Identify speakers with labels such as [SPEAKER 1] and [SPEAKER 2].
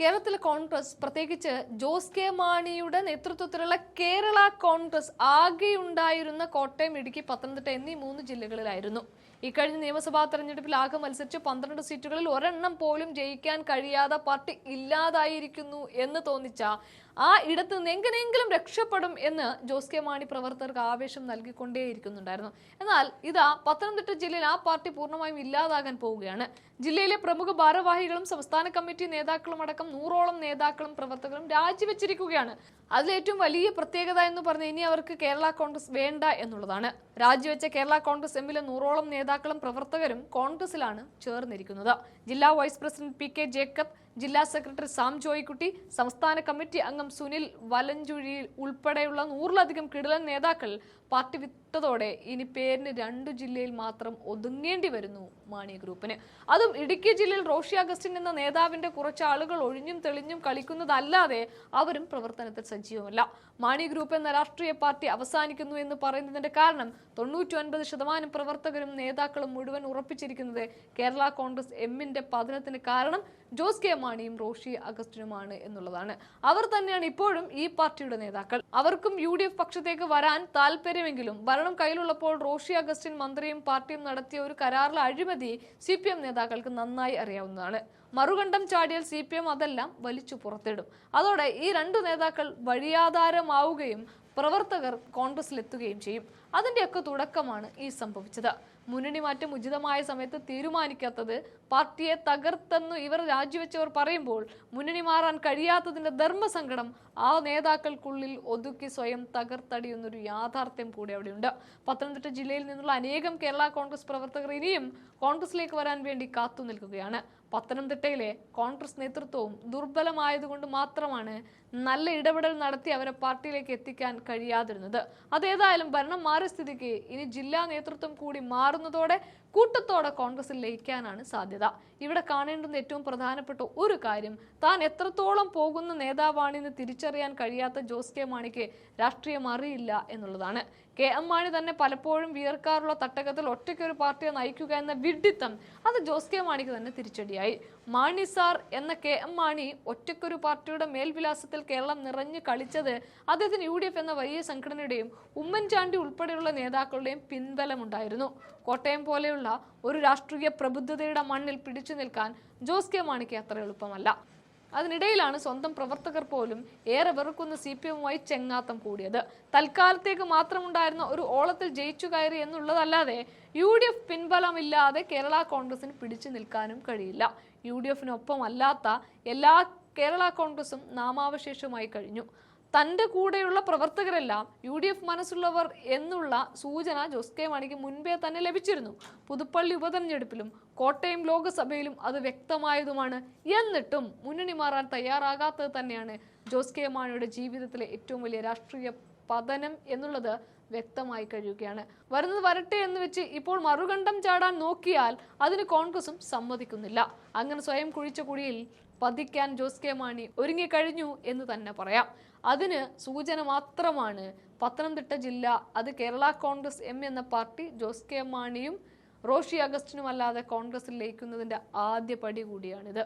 [SPEAKER 1] കേരളത്തിലെ കോൺഗ്രസ് പ്രത്യേകിച്ച് ജോസ് കെ മാണിയുടെ നേതൃത്വത്തിലുള്ള കേരള കോൺഗ്രസ് ആകെയുണ്ടായിരുന്ന കോട്ടയം, ഇടുക്കി, പത്തനംതിട്ട എന്നീ 3 ജില്ലകളിലായിരുന്നു. ഇക്കഴിഞ്ഞ നിയമസഭാ തെരഞ്ഞെടുപ്പിൽ ആകെ മത്സരിച്ച് 12 സീറ്റുകളിൽ ഒരെണ്ണം പോലും ജയിക്കാൻ കഴിയാതെ പാർട്ടി ഇല്ലാതായിരിക്കുന്നു എന്ന് തോന്നിച്ച ആ ഇടത്ത് നിന്ന് എങ്ങനെയെങ്കിലും രക്ഷപ്പെടും എന്ന് ജോസ് കെ മാണി പ്രവർത്തകർക്ക് ആവേശം നൽകിക്കൊണ്ടേയിരിക്കുന്നുണ്ടായിരുന്നു. എന്നാൽ ഇതാ പത്തനംതിട്ട ജില്ലയിൽ ആ പാർട്ടി പൂർണ്ണമായും ഇല്ലാതാകാൻ പോവുകയാണ്. ജില്ലയിലെ പ്രമുഖ ഭാരവാഹികളും സംസ്ഥാന കമ്മിറ്റി നേതാക്കളും അടക്കം 100ഓളം നേതാക്കളും പ്രവർത്തകരും രാജിവെച്ചിരിക്കുകയാണ്. അതിലേറ്റവും വലിയ പ്രത്യേകത എന്ന് പറഞ്ഞ് ഇനി അവർക്ക് കേരള കോൺഗ്രസ് വേണ്ട എന്നുള്ളതാണ്. രാജിവെച്ച കേരള കോൺഗ്രസ് എമ്മിലെ 100ഓളം നേതാക്കളും പ്രവർത്തകരും കോൺഗ്രസിലാണ് ചേർന്നിരിക്കുന്നത്. ജില്ലാ വൈസ് പ്രസിഡന്റ് പി.കെ. ജേക്കബ്, ജില്ലാ സെക്രട്ടറി സാം ജോയ്ക്കുട്ടി, സംസ്ഥാന കമ്മിറ്റി അംഗം സുനിൽ വലഞ്ചുഴി ഉൾപ്പെടെയുള്ള 100ലധികം കിടിലൻ നേതാക്കൾ പാർട്ടി വിട്ടതോടെ ഇനി പേരിന് 2 ജില്ലയിൽ മാത്രം ഒതുങ്ങേണ്ടി വരുന്നു മാണി ഗ്രൂപ്പിന്. അതും ഇടുക്കി ജില്ലയിൽ റോഷി അഗസ്റ്റിൻ എന്ന നേതാവിന്റെ കുറച്ച് ആളുകൾ ഒഴിഞ്ഞും തെളിഞ്ഞും കളിക്കുന്നതല്ലാതെ അവരും പ്രവർത്തനത്തിൽ സജീവമല്ല. മാണി ഗ്രൂപ്പ് എന്ന രാഷ്ട്രീയ പാർട്ടി അവസാനിക്കുന്നു എന്ന് പറയുന്നതിന്റെ കാരണം 99% പ്രവർത്തകരും നേതാക്കളും മുഴുവൻ ഉറപ്പിച്ചിരിക്കുന്നത് കേരള കോൺഗ്രസ് എമ്മിന്റെ പതനത്തിന് കാരണം ജോസ് കെ മാണിയും റോഷി അഗസ്റ്റിനുമാണ് എന്നുള്ളതാണ്. അവർ തന്നെയാണ് ഇപ്പോഴും ഈ പാർട്ടിയുടെ നേതാക്കൾ. അവർക്കും UDF പക്ഷത്തേക്ക് വരാൻ താല്പര്യമെങ്കിലും ഭരണം കയ്യിലുള്ളപ്പോൾ റോഷി അഗസ്റ്റിൻ മന്ത്രിയും പാർട്ടിയും നടത്തിയ ഒരു കരാറിലെ അഴിമതി CPM നേതാക്കൾക്ക് നന്നായി അറിയാവുന്നതാണ്. മറുകണ്ഠം ചാടിയാൽ CPM അതെല്ലാം വലിച്ചു പുറത്തിടും. അതോടെ ഈ 2 നേതാക്കൾ വഴിയാധാരമാവുകയും പ്രവർത്തകർ കോൺഗ്രസിലെത്തുകയും ചെയ്യും. അതിന്റെയൊക്കെ തുടക്കമാണ് ഈ സംഭവിച്ചത്. മുന്നണി മാറ്റം ഉചിതമായ സമയത്ത് തീരുമാനിക്കാത്തത് പാർട്ടിയെ തകർത്തെന്ന് ഇവർ രാജിവെച്ചവർ പറയുമ്പോൾ മുന്നണി മാറാൻ കഴിയാത്തതിന്റെ ധർമ്മസങ്കടം ആ നേതാക്കൾക്കുള്ളിൽ ഒതുക്കി സ്വയം തകർത്തടിയുന്നൊരു യാഥാർത്ഥ്യം കൂടി അവിടെയുണ്ട്. പത്തനംതിട്ട ജില്ലയിൽ നിന്നുള്ള അനേകം കേരള കോൺഗ്രസ് പ്രവർത്തകർ ഇനിയും കോൺഗ്രസിലേക്ക് വരാൻ വേണ്ടി കാത്തു നിൽക്കുകയാണ്. പത്തനംതിട്ടയിലെ കോൺഗ്രസ് നേതൃത്വവും ദുർബലമായതുകൊണ്ട് മാത്രമാണ് നല്ല ഇടപെടൽ നടത്തി അവരെ പാർട്ടിയിലേക്ക് എത്തിക്കാൻ കഴിയാതിരുന്നത്. അതേതായാലും ഭരണം മാറിയ സ്ഥിതിക്ക് ഇനി ജില്ലാ നേതൃത്വം കൂടി മാറുന്നതോടെ കൂട്ടത്തോടെ കോൺഗ്രസിൽ ലയിക്കാനാണ് സാധ്യത. ഇവിടെ കാണേണ്ടുന്ന ഏറ്റവും പ്രധാനപ്പെട്ട ഒരു കാര്യം, താൻ എത്രത്തോളം പോകുന്ന നേതാവാണെന്ന് തിരിച്ചറിയാൻ കഴിയാത്ത ജോസ് കെ മാണിക്ക് രാഷ്ട്രീയം അറിയില്ല എന്നുള്ളതാണ്. KM മാണി തന്നെ പലപ്പോഴും വിയർക്കാറുള്ള തട്ടകത്തിൽ ഒറ്റയ്ക്കൊരു പാർട്ടിയെ നയിക്കുക എന്ന വിഡ്ഢിത്തം അത് ജോസ് കെ മാണിക്ക് തന്നെ തിരിച്ചടിയായി. മാണി സാർ എന്ന KM മാണി ഒറ്റയ്ക്കൊരു പാർട്ടിയുടെ മേൽവിലാസത്തിൽ കേരളം നിറഞ്ഞു കളിച്ചത് അദ്ദേഹത്തിന് UDF എന്ന വലിയ സംഘടനയുടെയും ഉമ്മൻചാണ്ടി ഉൾപ്പെടെയുള്ള നേതാക്കളുടെയും പിൻബലമുണ്ടായിരുന്നു. കോട്ടയം പോലെയുള്ള ഒരു രാഷ്ട്രീയ പ്രബുദ്ധതയുടെ മണ്ണിൽ പിടിച്ചു നിൽക്കാൻ ജോസ് കെ മാണിക്ക് അത്ര എളുപ്പമല്ല. അതിനിടയിലാണ് സ്വന്തം പ്രവർത്തകർ പോലും ഏറെ വെറുക്കുന്ന CPM-മായി ചെങ്ങാത്തം കൂടിയത്. തൽക്കാലത്തേക്ക് മാത്രമുണ്ടായിരുന്ന ഒരു ഓളത്തിൽ ജയിച്ചു കയറി എന്നുള്ളതല്ലാതെ UDF പിൻബലമില്ലാതെ കേരള കോൺഗ്രസിന് പിടിച്ചു നിൽക്കാനും കഴിയില്ല. UDF-നൊപ്പമല്ലാത്ത എല്ലാ കേരള കോൺഗ്രസും നാമാവശേഷമായി കഴിഞ്ഞു. തന്റെ കൂടെയുള്ള പ്രവർത്തകരെല്ലാം UDF മനസ്സുള്ളവർ എന്നുള്ള സൂചന ജോസ് കെ മാണിക്ക് മുൻപേ തന്നെ ലഭിച്ചിരുന്നു. പുതുപ്പള്ളി ഉപതെരഞ്ഞെടുപ്പിലും കോട്ടയം ലോക്സഭയിലും അത് വ്യക്തമായതുമാണ്. എന്നിട്ടും മുന്നണി മാറാൻ തയ്യാറാകാത്തത് തന്നെയാണ് ജോസ് കെ മാണിയുടെ ജീവിതത്തിലെ ഏറ്റവും വലിയ രാഷ്ട്രീയ പതനം എന്നുള്ളത് വ്യക്തമായി കഴിയുകയാണ്. വരുന്നത് വരട്ടെ എന്ന് വെച്ച് ഇപ്പോൾ മറുകണ്ഠം ചാടാൻ നോക്കിയാൽ അതിന് കോൺഗ്രസും സമ്മതിക്കുന്നില്ല. അങ്ങനെ സ്വയം കുഴിച്ച കുഴിയിൽ പതിക്കാൻ ജോസ് കെ മാണി ഒരുങ്ങിക്കഴിഞ്ഞു എന്ന് തന്നെ പറയാം. അതിന് സൂചന മാത്രമാണ് പത്തനംതിട്ട ജില്ല. അത് കേരള കോൺഗ്രസ് എം എന്ന പാർട്ടി ജോസ് കെ മാണിയും റോഷി അഗസ്റ്റിനും അല്ലാതെ കോൺഗ്രസിൽ ലയിക്കുന്നതിന്റെ ആദ്യ പടി കൂടിയാണിത്.